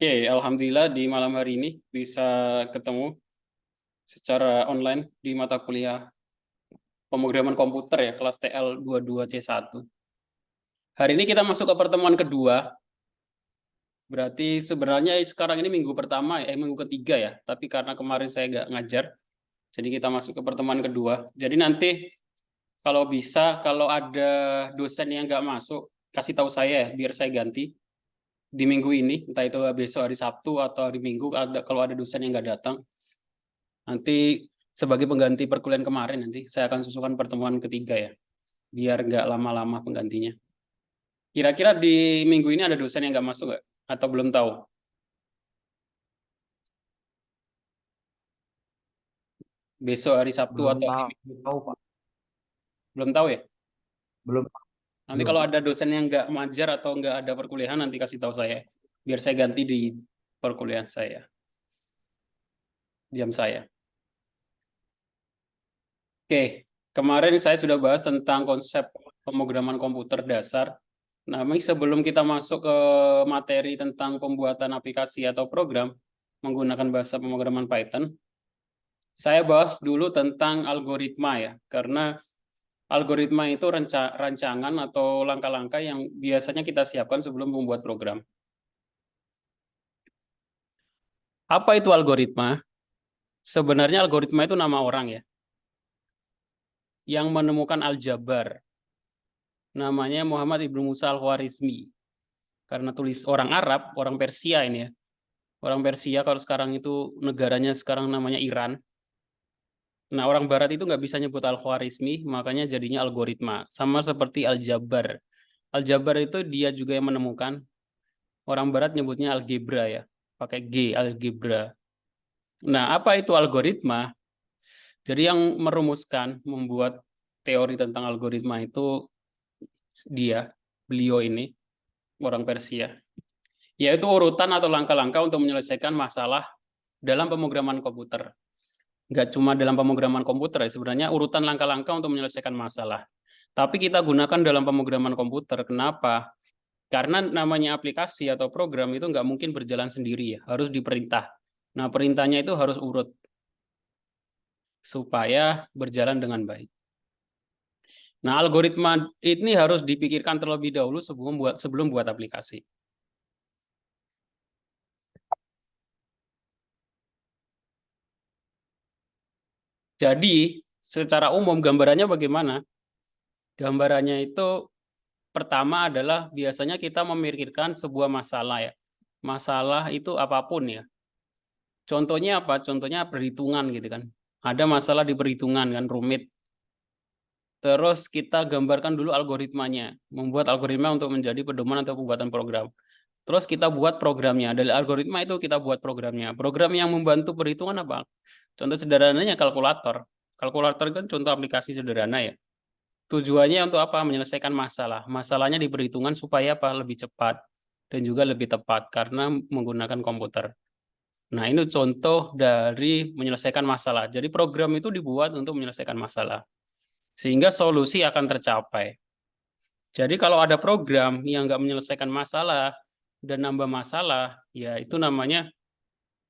Oke, alhamdulillah di malam hari ini bisa ketemu secara online di mata kuliah pemrograman komputer ya, kelas TL 22C1. Hari ini kita masuk ke pertemuan kedua. Berarti sebenarnya sekarang ini minggu pertama, minggu ketiga ya. Tapi karena kemarin saya nggak ngajar, jadi kita masuk ke pertemuan kedua. Jadi nanti kalau bisa, kalau ada dosen yang nggak masuk, kasih tahu saya ya, biar saya ganti di minggu ini, entah itu besok hari Sabtu atau hari Minggu, kalau ada dosen yang nggak datang. Nanti sebagai pengganti perkuliahan kemarin, nanti saya akan susukan pertemuan ketiga ya, biar nggak lama-lama penggantinya. Kira-kira di minggu ini ada dosen yang nggak masuk nggak? Atau belum tahu? Besok hari Sabtu Belum atau hari Minggu? tahu, Pak. Belum tahu ya? Belum, Nanti belum. kalau ada dosen yang nggak ngajar atau nggak ada perkuliahan, nanti kasih tahu saya, biar saya ganti di perkuliahan saya, jam saya. Oke, kemarin saya sudah bahas tentang konsep pemrograman komputer dasar. Nah, sebelum kita masuk ke materi tentang pembuatan aplikasi atau program menggunakan bahasa pemrograman Python, saya bahas dulu tentang algoritma ya, karena algoritma itu rancangan atau langkah-langkah yang biasanya kita siapkan sebelum membuat program. Apa itu algoritma? Sebenarnya algoritma itu nama orang ya, yang menemukan aljabar. Namanya Muhammad Ibnu Musa Al-Khwarizmi. Karena tulis orang Arab, orang Persia ini ya. Orang Persia kalau sekarang itu negaranya sekarang namanya Iran. Nah, orang Barat itu nggak bisa nyebut Al-Khwarizmi, makanya jadinya algoritma. Sama seperti Aljabar. Aljabar itu dia juga yang menemukan. Orang Barat nyebutnya algebra ya. Pakai G, algebra. Nah, apa itu algoritma? Jadi yang merumuskan, membuat teori tentang algoritma itu beliau ini, orang Persia. Yaitu urutan atau langkah-langkah untuk menyelesaikan masalah dalam pemrograman komputer. Nggak cuma dalam pemrograman komputer ya, sebenarnya urutan langkah-langkah untuk menyelesaikan masalah. Tapi kita gunakan dalam pemrograman komputer. Kenapa? Karena namanya aplikasi atau program itu nggak mungkin berjalan sendiri ya, harus diperintah. Nah, perintahnya itu harus urut supaya berjalan dengan baik. Nah, algoritma ini harus dipikirkan terlebih dahulu sebelum buat aplikasi. Jadi, secara umum gambarannya bagaimana? Gambarannya itu pertama adalah biasanya kita memikirkan sebuah masalah ya. Masalah itu apapun ya. Contohnya apa? Contohnya perhitungan gitu kan. Ada masalah di perhitungan kan rumit. Terus kita gambarkan dulu algoritmanya. Membuat algoritma untuk menjadi pedoman atau pembuatan program. Terus kita buat programnya. Dari algoritma itu kita buat programnya. Program yang membantu perhitungan apa? Contoh sederhananya kalkulator. Kalkulator kan contoh aplikasi sederhana ya. Tujuannya untuk apa? Menyelesaikan masalah. Masalahnya di perhitungan supaya apa? Lebih cepat dan juga lebih tepat karena menggunakan komputer. Nah, ini contoh dari menyelesaikan masalah. Jadi program itu dibuat untuk menyelesaikan masalah. Sehingga solusi akan tercapai. Jadi kalau ada program yang nggak menyelesaikan masalah dan nambah masalah, ya itu namanya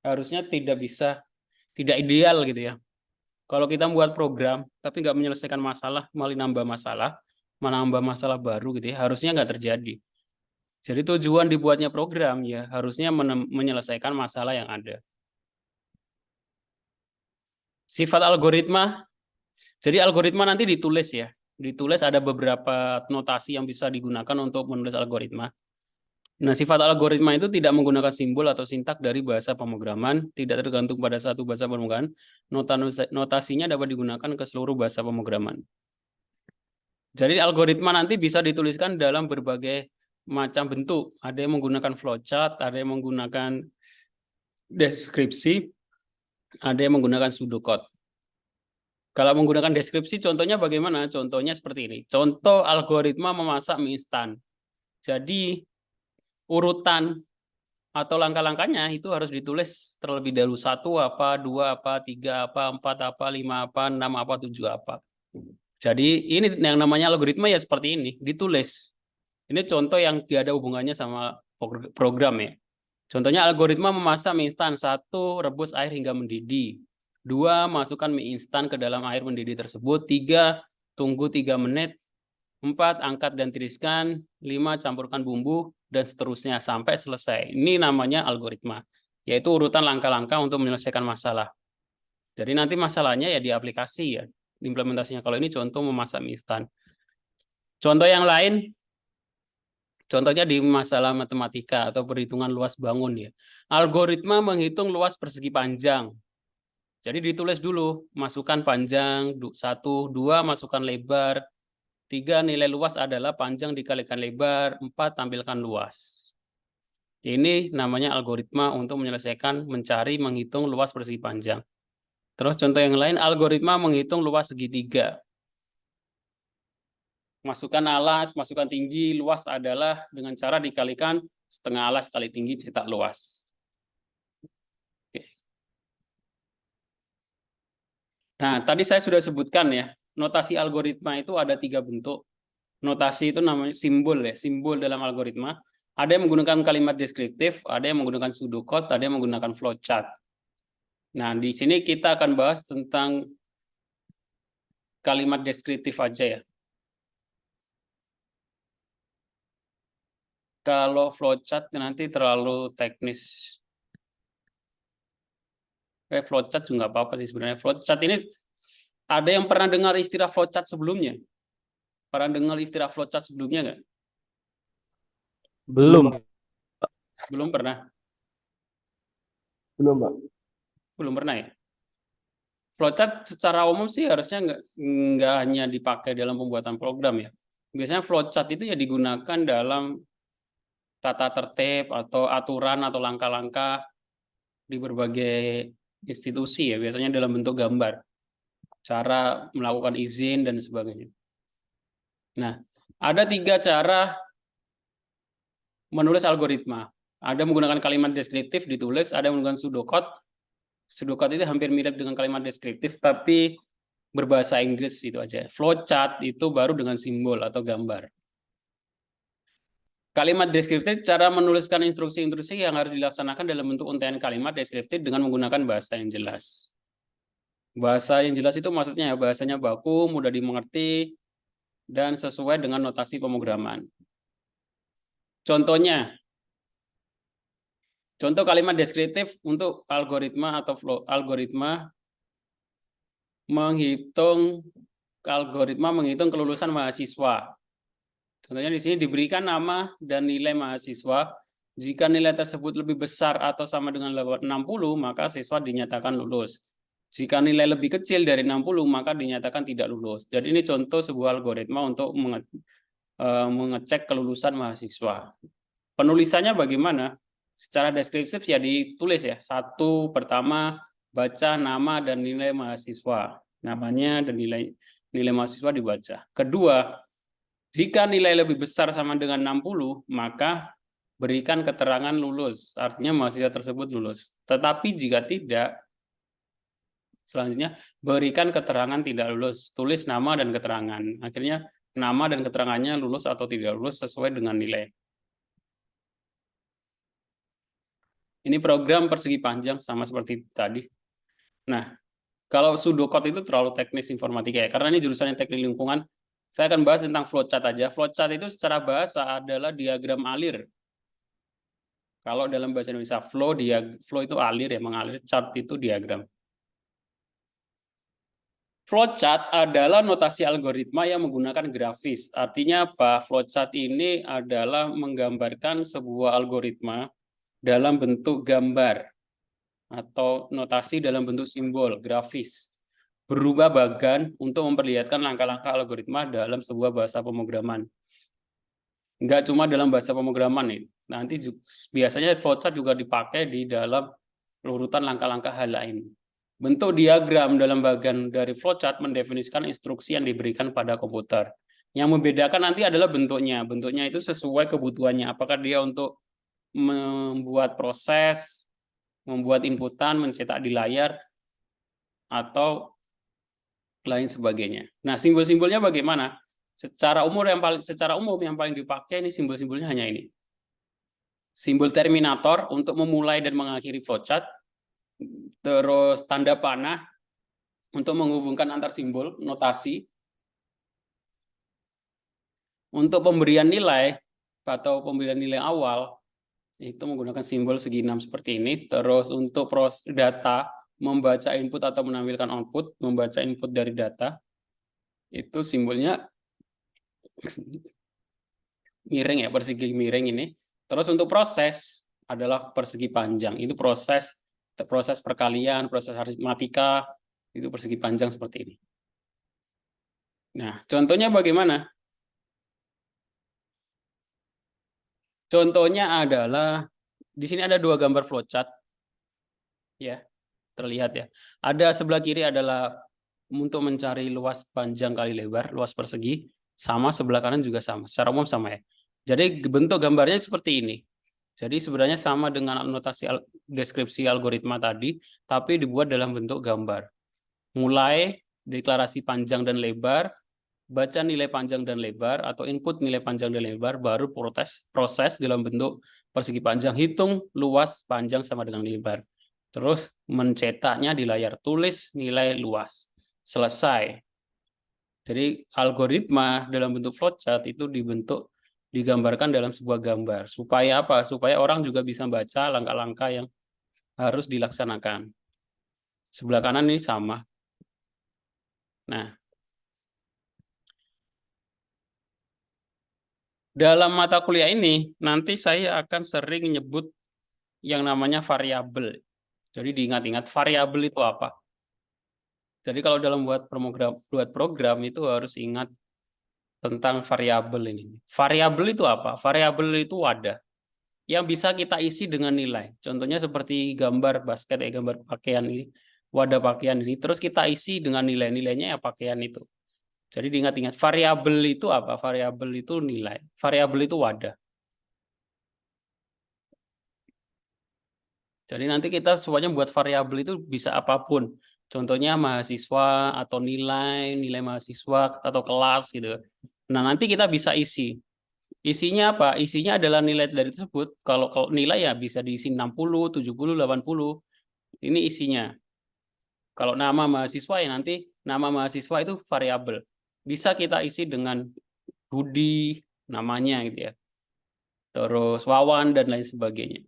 harusnya tidak ideal gitu ya. Kalau kita membuat program tapi nggak menyelesaikan masalah, malah nambah masalah baru gitu ya, harusnya nggak terjadi. Jadi tujuan dibuatnya program ya harusnya menyelesaikan masalah yang ada. Sifat algoritma, jadi algoritma nanti ditulis ya. Ditulis ada beberapa notasi yang bisa digunakan untuk menulis algoritma. Nah, sifat algoritma itu tidak menggunakan simbol atau sintak dari bahasa pemrograman, tidak tergantung pada satu bahasa pemrograman. Notasinya dapat digunakan ke seluruh bahasa pemrograman. Jadi algoritma nanti bisa dituliskan dalam berbagai macam bentuk. Ada yang menggunakan flowchart, ada yang menggunakan deskripsi, ada yang menggunakan pseudocode. Kalau menggunakan deskripsi, contohnya bagaimana? Contohnya seperti ini. Contoh algoritma memasak mie instan. Jadi urutan atau langkah-langkahnya itu harus ditulis terlebih dahulu. 1 apa, 2 apa, 3 apa, 4 apa, 5 apa, 6 apa, 7 apa. Jadi ini yang namanya algoritma ya seperti ini, ditulis. Ini contoh yang tidak ada hubungannya sama program ya. Contohnya algoritma memasak mie instan. 1. Rebus air hingga mendidih. 2. Masukkan mie instan ke dalam air mendidih tersebut. 3. Tunggu 3 menit. 4. Angkat dan tiriskan. 5. Campurkan bumbu. Dan seterusnya sampai selesai. Ini namanya algoritma. Yaitu urutan langkah-langkah untuk menyelesaikan masalah. Jadi nanti masalahnya ya di aplikasi ya. Implementasinya. Kalau ini contoh memasak mie instan. Contoh yang lain. Contohnya di masalah matematika atau perhitungan luas bangun ya. Algoritma menghitung luas persegi panjang. Jadi ditulis dulu, masukkan panjang, 1, 2 masukkan lebar, 3 nilai luas adalah panjang dikalikan lebar, 4 tampilkan luas. Ini namanya algoritma untuk menyelesaikan, mencari, menghitung luas persegi panjang. Terus contoh yang lain, algoritma menghitung luas segitiga. Masukkan alas, masukkan tinggi, luas adalah dengan cara dikalikan setengah alas kali tinggi cetak luas. Oke. Nah, tadi saya sudah sebutkan ya, notasi algoritma itu ada 3 bentuk. Notasi itu namanya simbol ya, simbol dalam algoritma. Ada yang menggunakan kalimat deskriptif, ada yang menggunakan pseudocode, ada yang menggunakan flowchart. Nah, di sini kita akan bahas tentang kalimat deskriptif aja ya. Kalau flowchart nanti terlalu teknis. Flowchart juga nggak apa-apa sih sebenarnya. Flowchart ini ada yang pernah dengar istilah flowchart sebelumnya? Pernah dengar istilah flowchart sebelumnya nggak? Belum. Belum pernah? Belum, Pak. Belum pernah ya? Flowchart secara umum sih harusnya nggak hanya dipakai dalam pembuatan program ya. Biasanya flowchart itu ya digunakan dalam tata tertib atau aturan atau langkah-langkah di berbagai institusi ya, biasanya dalam bentuk gambar. Cara melakukan izin dan sebagainya. Nah, ada 3 cara menulis algoritma. Ada menggunakan kalimat deskriptif ditulis, ada menggunakan pseudocode. Pseudocode itu hampir mirip dengan kalimat deskriptif, tapi berbahasa Inggris itu aja. Flowchart itu baru dengan simbol atau gambar. Kalimat deskriptif, cara menuliskan instruksi-instruksi yang harus dilaksanakan dalam bentuk untaian kalimat deskriptif dengan menggunakan bahasa yang jelas. Bahasa yang jelas itu maksudnya ya, bahasanya baku, mudah dimengerti, dan sesuai dengan notasi pemrograman. Contohnya, contoh kalimat deskriptif untuk algoritma atau algoritma menghitung kelulusan mahasiswa. Contohnya di sini diberikan nama dan nilai mahasiswa. Jika nilai tersebut lebih besar atau sama dengan 60, maka siswa dinyatakan lulus. Jika nilai lebih kecil dari 60, maka dinyatakan tidak lulus. Jadi ini contoh sebuah algoritma untuk mengecek kelulusan mahasiswa. Penulisannya bagaimana? Secara deskriptif ya ditulis ya. 1, pertama baca nama dan nilai mahasiswa. Namanya dan nilai mahasiswa dibaca. Kedua, jika nilai lebih besar sama dengan 60, maka berikan keterangan lulus. Artinya mahasiswa tersebut lulus. Tetapi jika tidak, selanjutnya berikan keterangan tidak lulus. Tulis nama dan keterangan. Akhirnya nama dan keterangannya lulus atau tidak lulus sesuai dengan nilai. Ini program persegi panjang sama seperti tadi. Nah, kalau pseudocode itu terlalu teknis informatika ya. Karena ini jurusannya teknik lingkungan, saya akan bahas tentang flowchart aja. Flowchart itu secara bahasa adalah diagram alir. Kalau dalam bahasa Indonesia flow itu alir ya, mengalir, chart itu diagram. Flowchart adalah notasi algoritma yang menggunakan grafis. Artinya apa? Flowchart ini adalah menggambarkan sebuah algoritma dalam bentuk gambar atau notasi dalam bentuk simbol, grafis. Berubah bagan untuk memperlihatkan langkah-langkah algoritma dalam sebuah bahasa pemrograman. Enggak cuma dalam bahasa pemrograman nih. Nanti biasanya flowchart juga dipakai di dalam urutan langkah-langkah hal lain. Bentuk diagram dalam bagian dari flowchart mendefinisikan instruksi yang diberikan pada komputer. Yang membedakan nanti adalah bentuknya. Bentuknya itu sesuai kebutuhannya. Apakah dia untuk membuat proses, membuat inputan, mencetak di layar, atau lain sebagainya. Nah, simbol-simbolnya bagaimana? Secara umum yang paling dipakai ini simbol-simbolnya hanya ini. simbol terminator untuk memulai dan mengakhiri flowchart, terus tanda panah untuk menghubungkan antar simbol, notasi. Untuk pemberian nilai atau pemberian nilai awal, itu menggunakan simbol segi 6 seperti ini. Terus untuk data, membaca input atau menampilkan output, membaca input dari data, itu simbolnya miring ya, persegi miring ini. Terus untuk proses adalah persegi panjang. Itu proses perkalian, proses aritmatika, itu persegi panjang seperti ini. Nah, contohnya bagaimana? Contohnya adalah di sini ada dua gambar flowchart. Ya, terlihat ya. Ada sebelah kiri adalah untuk mencari luas panjang kali lebar, luas persegi, sama sebelah kanan juga sama. Secara umum sama ya. Jadi bentuk gambarnya seperti ini. Jadi sebenarnya sama dengan notasi deskripsi algoritma tadi, tapi dibuat dalam bentuk gambar. Mulai deklarasi panjang dan lebar, baca nilai panjang dan lebar, atau input nilai panjang dan lebar, baru proses dalam bentuk persegi panjang, hitung luas panjang sama dengan lebar. Terus mencetaknya di layar, tulis nilai luas. Selesai. Jadi algoritma dalam bentuk flowchart itu digambarkan dalam sebuah gambar. Supaya apa? Supaya orang juga bisa baca langkah-langkah yang harus dilaksanakan. Sebelah kanan ini sama. Nah, dalam mata kuliah ini, nanti saya akan sering nyebut yang namanya variabel. Jadi diingat-ingat, variabel itu apa? Jadi kalau dalam buat program itu harus ingat tentang variabel ini. Variabel itu apa? Variabel itu wadah yang bisa kita isi dengan nilai. Contohnya seperti gambar basket, gambar pakaian ini, wadah pakaian ini. Terus kita isi dengan nilai-nilainya ya pakaian itu. Jadi diingat-ingat, variabel itu apa? Variabel itu nilai. Variabel itu wadah. Jadi nanti kita semuanya buat variabel itu bisa apapun. Contohnya mahasiswa atau nilai mahasiswa atau kelas gitu. Nah, nanti kita bisa isi. Isinya apa? Isinya adalah nilai dari tersebut. Kalau nilai ya bisa diisi 60, 70, 80. Ini isinya. Kalau nama mahasiswa ya nanti nama mahasiswa itu variabel. Bisa kita isi dengan Budi namanya gitu ya. Terus Wawan dan lain sebagainya.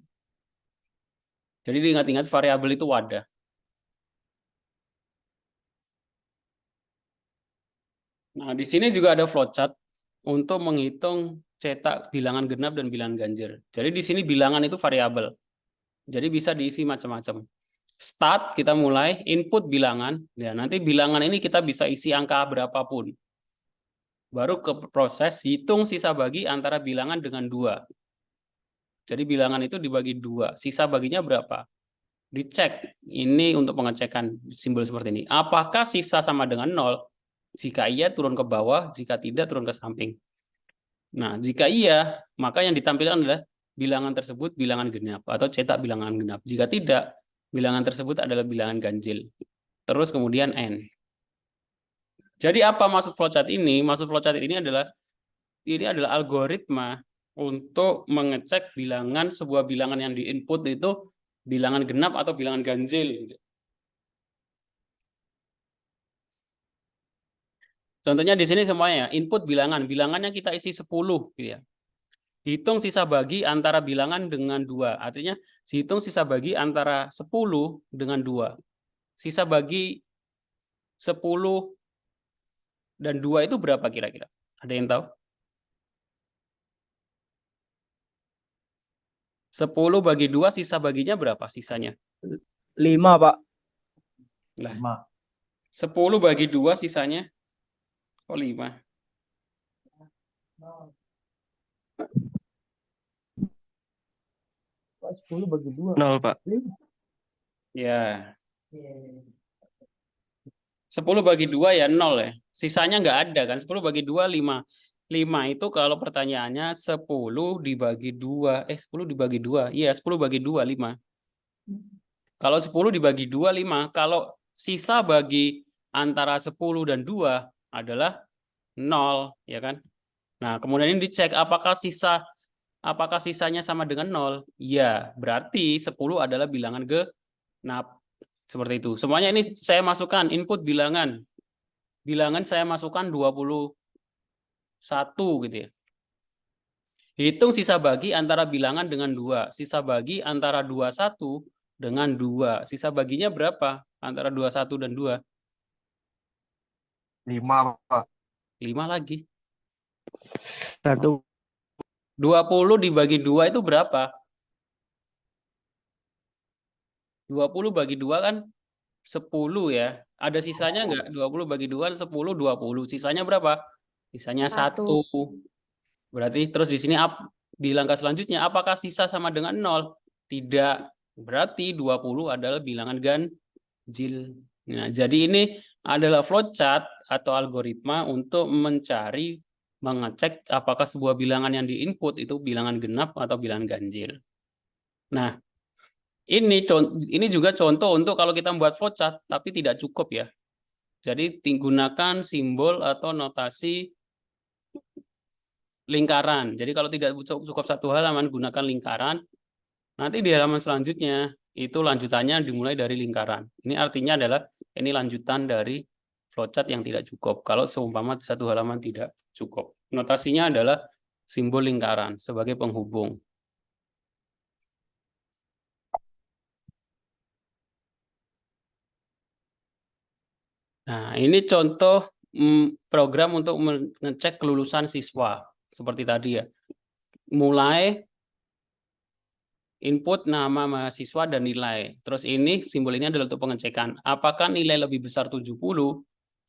Jadi diingat-ingat variabel itu wadah. Nah, di sini juga ada flowchart untuk menghitung cetak bilangan genap dan bilangan ganjil. Jadi di sini bilangan itu variabel. Jadi bisa diisi macam-macam. Start kita mulai, input bilangan. Ya, nanti bilangan ini kita bisa isi angka berapapun. Baru ke proses hitung sisa bagi antara bilangan dengan 2. Jadi bilangan itu dibagi 2. Sisa baginya berapa? Dicek. Ini untuk pengecekan simbol seperti ini. Apakah sisa sama dengan 0? Jika iya, turun ke bawah. Jika tidak, turun ke samping. Nah, jika iya, maka yang ditampilkan adalah bilangan tersebut bilangan genap atau cetak bilangan genap. Jika tidak, bilangan tersebut adalah bilangan ganjil. Terus kemudian N. Jadi apa maksud flowchart ini? Maksud flowchart ini adalah algoritma untuk mengecek bilangan, sebuah bilangan yang diinput itu bilangan genap atau bilangan ganjil. Contohnya di sini semuanya, input bilangannya kita isi 10 gitu ya. Hitung sisa bagi antara bilangan dengan 2. Artinya hitung sisa bagi antara 10 dengan 2. Sisa bagi 10 dan 2 itu berapa kira-kira? Ada yang tahu? 10 bagi 2 sisa baginya berapa sisanya? 5, Pak. Lah, 10 bagi 2 sisanya? Oh, 5. Pak, 10 bagi 2. 0, Pak. Ya. 10 bagi 2 ya 0 ya. Sisanya nggak ada kan. 10 bagi 2, 5. 5 itu kalau pertanyaannya 10 dibagi 2. 10 dibagi 2. Iya, 10 bagi 2, 5. Kalau 10 dibagi 2, 5. Kalau sisa bagi antara 10 dan 2 adalah 0, ya kan? Nah, kemudian ini dicek apakah sisa Apakah sisanya sama dengan 0? Ya, berarti 10 adalah bilangan genap. Seperti itu. Semuanya ini saya masukkan input bilangan. Bilangan saya masukkan 21 gitu ya. Hitung sisa bagi antara bilangan dengan 2. Sisa bagi antara 21 dengan 2. Sisa baginya berapa? Antara 21 dan 2. 5, Pak. 5 lagi. 1. 20 dibagi 2 itu berapa? 20 bagi 2 kan 10 ya. Ada sisanya enggak? 20 bagi 2 10, 20. Sisanya berapa? Sisanya 1. Berarti terus di sini di langkah selanjutnya apakah sisa sama dengan 0? Tidak. Berarti 20 adalah bilangan ganjil. Nah, jadi ini adalah flowchart atau algoritma untuk mengecek apakah sebuah bilangan yang diinput itu bilangan genap atau bilangan ganjil. Nah, ini juga contoh untuk kalau kita membuat flowchart, tapi tidak cukup ya. Jadi gunakan simbol atau notasi lingkaran. Jadi kalau tidak cukup satu halaman, gunakan lingkaran. Nanti di halaman selanjutnya, itu lanjutannya dimulai dari lingkaran. Ini artinya adalah ini lanjutan dari flowchart yang tidak cukup. Kalau seumpama satu halaman tidak cukup. Notasinya adalah simbol lingkaran sebagai penghubung. Nah, ini contoh program untuk mengecek kelulusan siswa. Seperti tadi ya. Mulai input nama mahasiswa dan nilai. Terus ini simbol ini adalah untuk pengecekan. Apakah nilai lebih besar 70?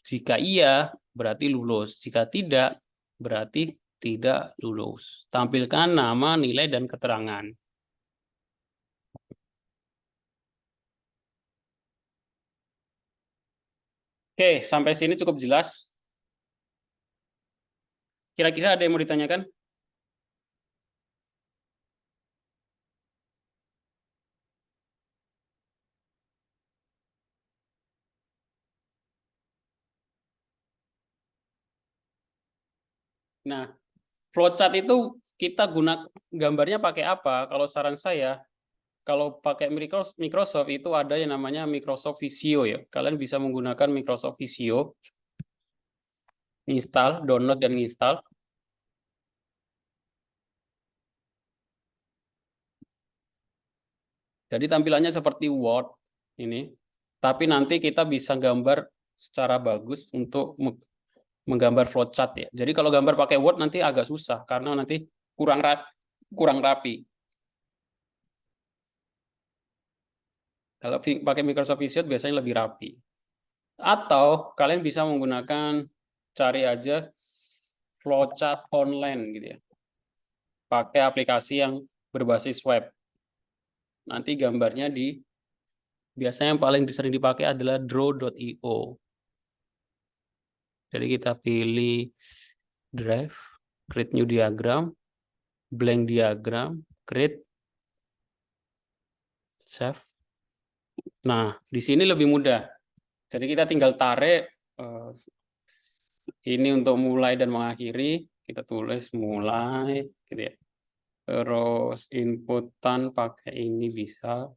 Jika iya, berarti lulus. Jika tidak, berarti tidak lulus. Tampilkan nama, nilai, dan keterangan. Oke, sampai sini cukup jelas. Kira-kira ada yang mau ditanyakan? Nah, flowchart itu kita gambarnya pakai apa? Kalau saran saya, kalau pakai Microsoft itu ada yang namanya Microsoft Visio ya. Kalian bisa menggunakan Microsoft Visio, install, download dan install. Jadi tampilannya seperti Word ini, tapi nanti kita bisa gambar secara bagus untuk menggambar flowchart ya. Jadi kalau gambar pakai Word nanti agak susah karena nanti kurang rapi. Kalau pakai Microsoft Visio biasanya lebih rapi. Atau kalian bisa menggunakan, cari aja flowchart online gitu ya. Pakai aplikasi yang berbasis web. Nanti gambarnya biasanya yang paling sering dipakai adalah draw.io. Jadi kita pilih drive, create new diagram, blank diagram, create, save. Nah, di sini lebih mudah. Jadi kita tinggal tarik ini untuk mulai dan mengakhiri, kita tulis mulai gitu ya. Terus inputan pakai ini bisa.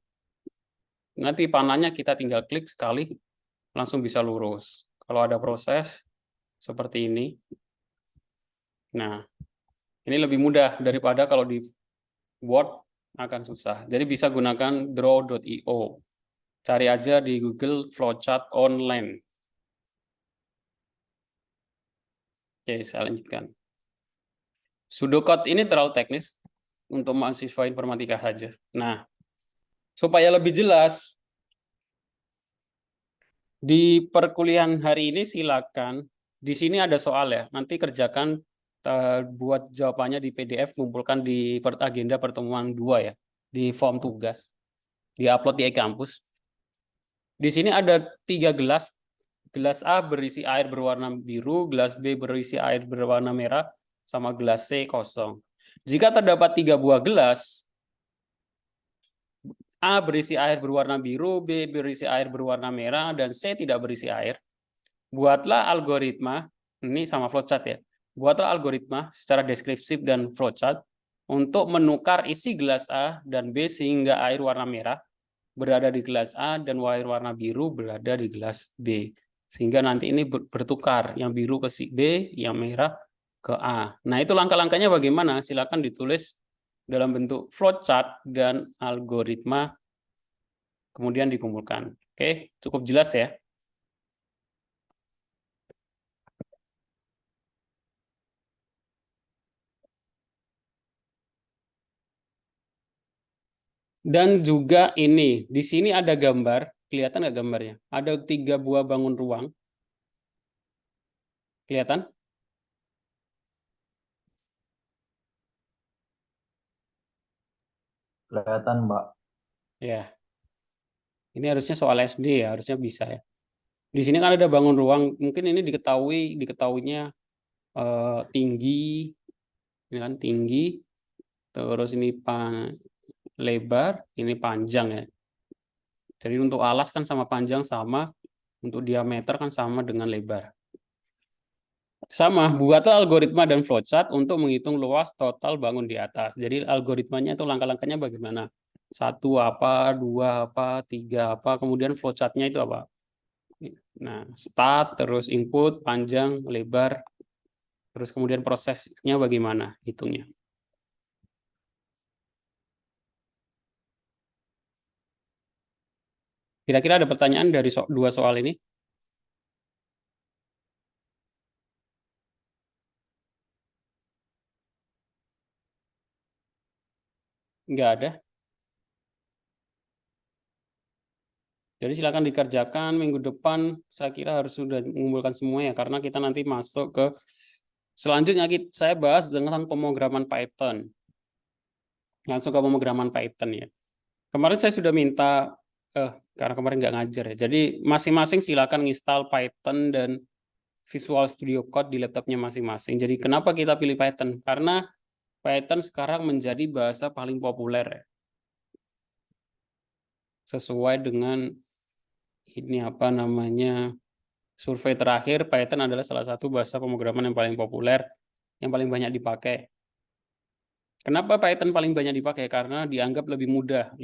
Nanti panahnya kita tinggal klik sekali langsung bisa lurus. Kalau ada proses seperti ini. Nah, ini lebih mudah daripada kalau di Word akan susah. Jadi bisa gunakan draw.io. Cari aja di Google flowchart online. Oke, saya lanjutkan. Pseudocode ini terlalu teknis untuk mahasiswa informatika saja. Nah, supaya lebih jelas, di perkuliahan hari ini silakan, di sini ada soal ya, nanti kerjakan buat jawabannya di PDF, kumpulkan di agenda pertemuan 2 ya, di form tugas, di-upload di e-kampus. Di sini ada 3 gelas, gelas A berisi air berwarna biru, gelas B berisi air berwarna merah, sama gelas C kosong. Jika terdapat 3 buah gelas, A berisi air berwarna biru, B berisi air berwarna merah, dan C tidak berisi air. Buatlah algoritma, ini sama flowchart ya, buatlah algoritma secara deskriptif dan flowchart untuk menukar isi gelas A dan B sehingga air warna merah berada di gelas A dan air warna biru berada di gelas B. Sehingga nanti ini bertukar, yang biru ke si B, yang merah ke A. Nah, itu langkah-langkahnya bagaimana? Silakan ditulis dalam bentuk flowchart dan algoritma, kemudian dikumpulkan. Oke, cukup jelas ya? Dan juga ini, di sini ada gambar, kelihatan nggak gambarnya? Ada 3 buah bangun ruang. Kelihatan? Kelihatan, Mbak. Ya. Ini harusnya soal SD ya, harusnya bisa ya. Di sini kan ada bangun ruang, mungkin ini diketahuinya tinggi, ini kan tinggi, terus ini lebar, ini panjang ya. Jadi untuk alas kan sama panjang sama, untuk diameter kan sama dengan lebar. Sama, buatlah algoritma dan flowchart untuk menghitung luas total bangun di atas. Jadi algoritmanya itu langkah-langkahnya bagaimana? 1 apa, 2 apa, 3 apa, kemudian flowchart-nya itu apa? Nah, start, terus input, panjang, lebar, terus kemudian prosesnya bagaimana hitungnya. Kira-kira ada pertanyaan dari 2 soal ini? Enggak ada. Jadi silakan dikerjakan minggu depan. Saya kira harus sudah mengumpulkan semua ya, karena kita nanti masuk ke selanjutnya. Saya bahas dengan pemrograman Python. Langsung ke pemrograman Python ya. Kemarin saya sudah minta, karena kemarin nggak ngajar ya. Jadi masing-masing silakan install Python dan Visual Studio Code di laptopnya masing-masing. Jadi kenapa kita pilih Python? Karena Python sekarang menjadi bahasa paling populer ya. Sesuai dengan ini apa namanya, survei terakhir, Python adalah salah satu bahasa pemrograman yang paling populer, yang paling banyak dipakai. Kenapa Python paling banyak dipakai? Karena dianggap lebih mudah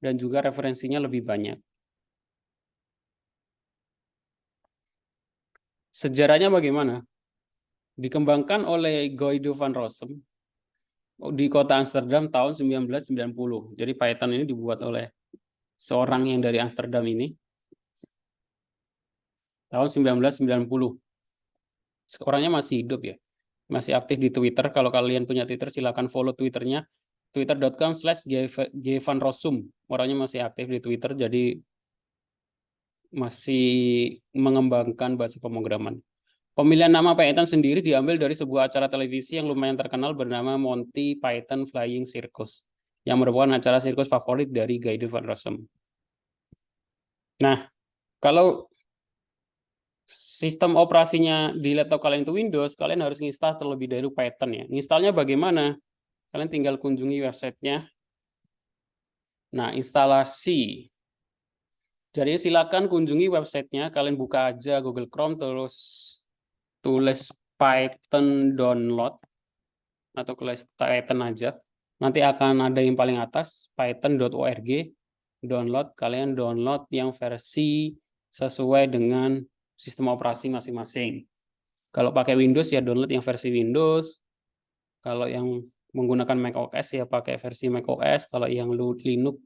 dan juga referensinya lebih banyak. Sejarahnya bagaimana? Dikembangkan oleh Guido van Rossum di kota Amsterdam tahun 1990. Jadi Python ini dibuat oleh seorang yang dari Amsterdam ini tahun 1990. Orangnya masih hidup ya, masih aktif di Twitter. Kalau kalian punya Twitter, silakan follow Twitternya, twitter.com/gvanrossum. Orangnya masih aktif di Twitter, jadi masih mengembangkan bahasa pemrograman. Pemilihan nama Python sendiri diambil dari sebuah acara televisi yang lumayan terkenal bernama Monty Python Flying Circus, yang merupakan acara sirkus favorit dari Guido van Rossum. Nah, kalau sistem operasinya di laptop kalian itu Windows, kalian harus install terlebih dahulu Python ya. Installnya bagaimana? Kalian tinggal kunjungi websitenya. Nah, instalasi. Jadi silakan kunjungi websitenya. Kalian buka aja Google Chrome, terus tulis Python download, atau tulis Python aja. Nanti akan ada yang paling atas, python.org. Download, kalian download yang versi sesuai dengan sistem operasi masing-masing. Kalau pakai Windows ya download yang versi Windows. Kalau yang menggunakan macOS ya pakai versi macOS. Kalau yang Linux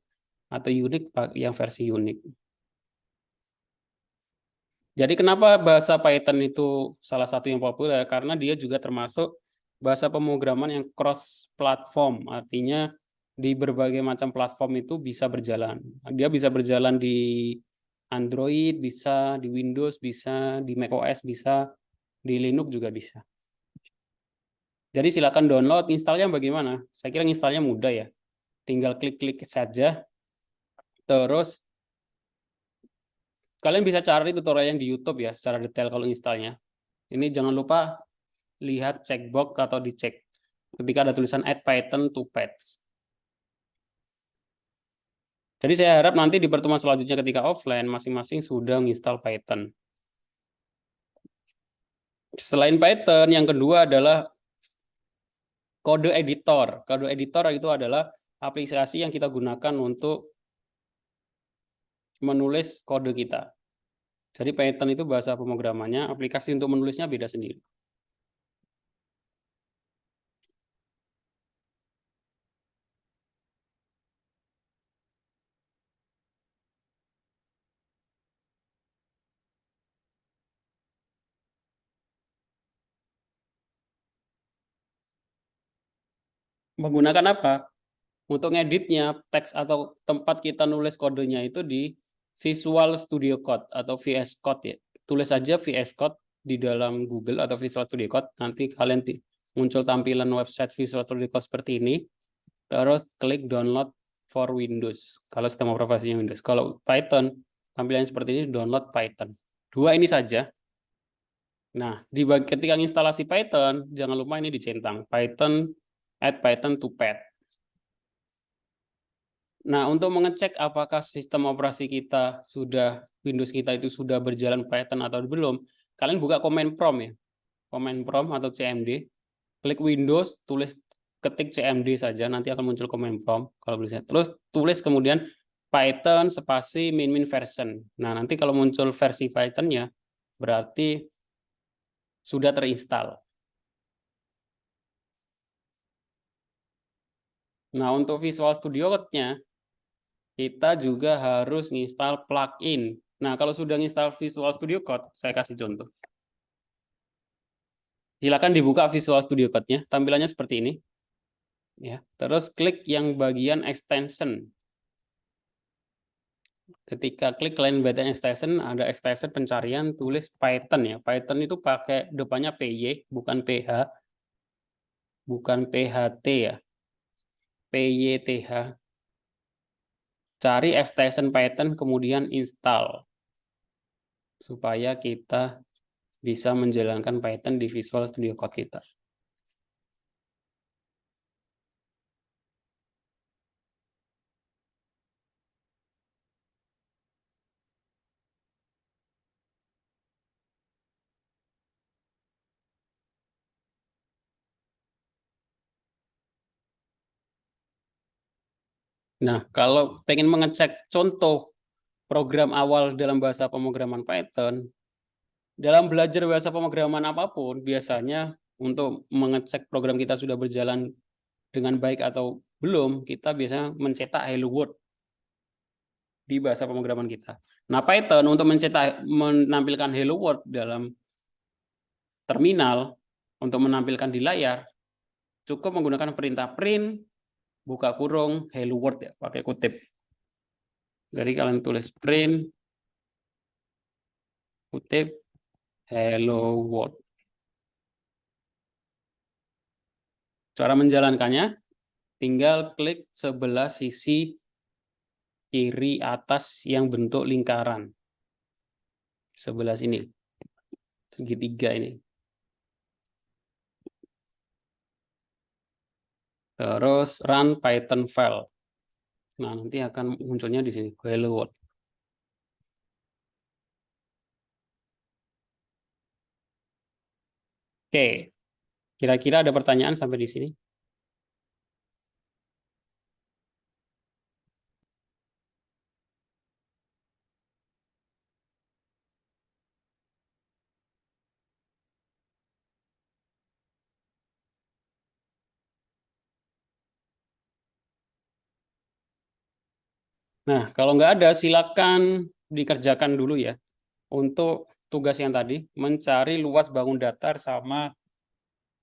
atau Unix yang versi Unix. Jadi kenapa bahasa Python itu salah satu yang populer? Karena dia juga termasuk bahasa pemrograman yang cross platform. Artinya di berbagai macam platform itu bisa berjalan. Dia bisa berjalan di Android, bisa di Windows, bisa di macOS, bisa di Linux juga bisa. Jadi silakan download. Installnya bagaimana? Saya kira installnya mudah ya. Tinggal klik-klik saja. Terus kalian bisa cari tutorial yang di YouTube ya secara detail kalau installnya. Ini jangan lupa lihat checkbox atau dicek ketika ada tulisan add Python to paths. Jadi saya harap nanti di pertemuan selanjutnya ketika offline masing-masing sudah menginstal Python. Selain Python, yang kedua adalah kode editor. Kode editor itu adalah aplikasi yang kita gunakan untuk menulis kode kita. Jadi Python itu bahasa pemrogramannya, aplikasi untuk menulisnya beda sendiri. Menggunakan apa? Untuk ngeditnya, teks atau tempat kita nulis kodenya itu di Visual Studio Code atau VS Code ya. Tulis aja VS Code di dalam Google atau Visual Studio Code, nanti kalian muncul tampilan website Visual Studio Code seperti ini. Terus klik download for Windows. Kalau sistem operasinya Windows. Kalau Python, tampilannya seperti ini, download Python. Dua ini saja. Nah, ketika instalasi Python, jangan lupa ini dicentang. Python, add Python to pad. Nah, untuk mengecek apakah sistem operasi kita Windows kita itu sudah berjalan Python atau belum, kalian buka command prompt ya. Command prompt atau CMD. Klik Windows, ketik CMD saja, nanti akan muncul command prompt kalau bisa. Terus tulis kemudian Python spasi min version. Nah, nanti kalau muncul versi Python-nya, berarti sudah terinstall. Nah, untuk Visual Studio Code-nya, kita juga harus nginstal plugin. Nah, kalau sudah nginstal Visual Studio Code, saya kasih contoh. Silakan dibuka Visual Studio Code-nya, tampilannya seperti ini. Ya, terus klik yang bagian extension. Ketika klik line button extension, ada extension pencarian, tulis Python ya. Python itu pakai depannya PY, bukan PH. Bukan PHT ya. PYTH. Cari extension Python, kemudian install. Supaya kita bisa menjalankan Python di Visual Studio Code kita. Nah, kalau pengen mengecek contoh program awal dalam bahasa pemrograman Python, dalam belajar bahasa pemrograman apapun, biasanya untuk mengecek program kita sudah berjalan dengan baik atau belum, kita biasanya mencetak hello world di bahasa pemrograman kita. Nah, Python untuk menampilkan hello world dalam terminal, untuk menampilkan di layar, cukup menggunakan perintah print, buka kurung, hello world ya, pakai kutip. Jadi kalian tulis print, kutip, hello world. Cara menjalankannya, tinggal klik sebelah sisi kiri atas yang bentuk lingkaran. Sebelah sini. Segitiga ini. Terus run Python file. Nah, nanti akan munculnya di sini, hello world. Oke. Kira-kira ada pertanyaan sampai di sini? Nah, kalau nggak ada, silakan dikerjakan dulu ya. Untuk tugas yang tadi, mencari luas bangun datar sama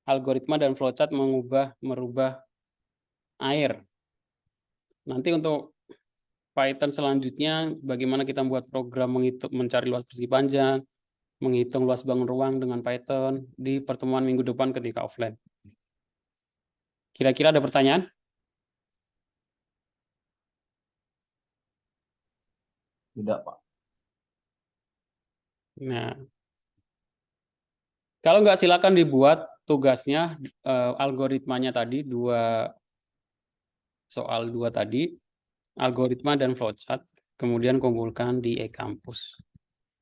algoritma dan flowchart merubah air. Nanti untuk Python selanjutnya, bagaimana kita membuat program mencari luas persegi panjang, menghitung luas bangun ruang dengan Python di pertemuan minggu depan ketika offline. Kira-kira ada pertanyaan? Tidak, Pak. Nah, kalau nggak silakan dibuat tugasnya, algoritmanya tadi, soal dua tadi, algoritma dan flowchart, kemudian kumpulkan di e-kampus.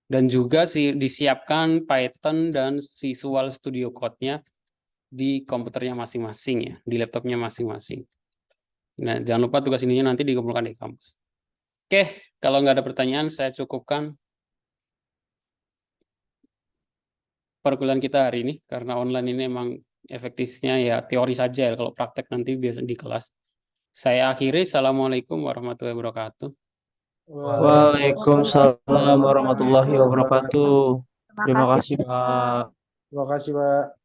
Dan juga disiapkan Python dan Visual Studio Code-nya di komputernya masing-masing ya, di laptopnya masing-masing. Nah, jangan lupa tugas ininya nanti dikumpulkan di kampus. Oke, kalau nggak ada pertanyaan, saya cukupkan perkuliahan kita hari ini, karena online ini emang efektifnya ya teori saja ya, kalau praktek nanti biasa di kelas. Saya akhiri, Assalamualaikum warahmatullahi wabarakatuh. Waalaikumsalam warahmatullahi wabarakatuh. Terima kasih, Pak. Terima kasih, Pak.